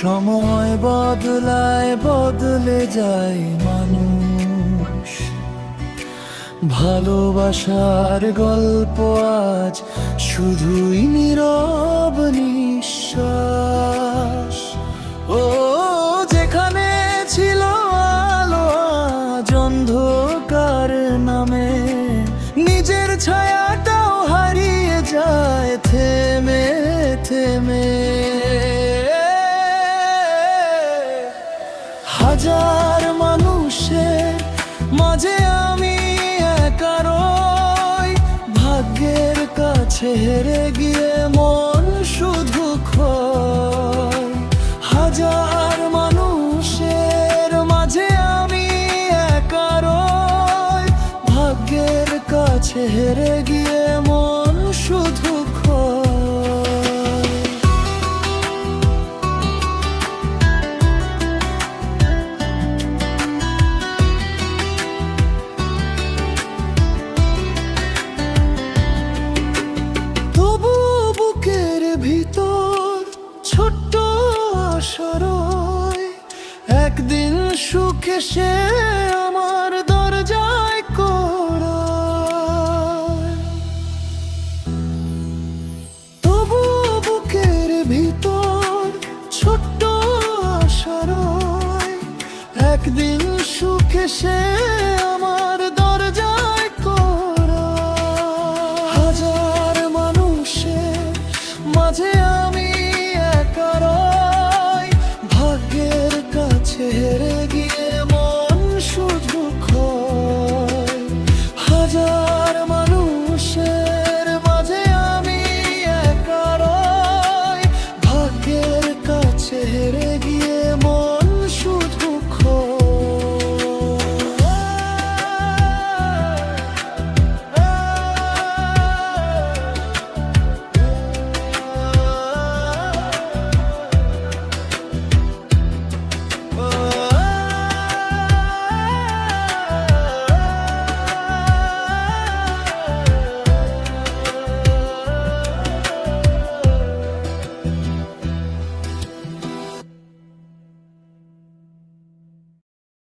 সময় বদলায়, বদলে যায় মানুষ। ভালোবাসার গল্প আজ শুধুই নীরব নিঃশ্বাস। ও যেখানে ছিল আলো আজ অন্ধকার নামে, নিজের ছায়াটাও হারিয়ে যায় থেমে থেমে। হাজার মানুষের মাঝে আমি একা রই, ভাগ্যের কাছে হেরে গিয়ে মন শুধু ক্ষয়। হাজার মানুষের মাঝে আমি একা রই, ভাগ্যের কাছে হেরে গিয়ে মন শুধু ক্ষয়। ছোট্ট আশারয় একদিন সুখে সে আমার দরজায় কড়ায়। তবু বুকের ভিতর ছোট্ট আশারয় একদিন সুখে সে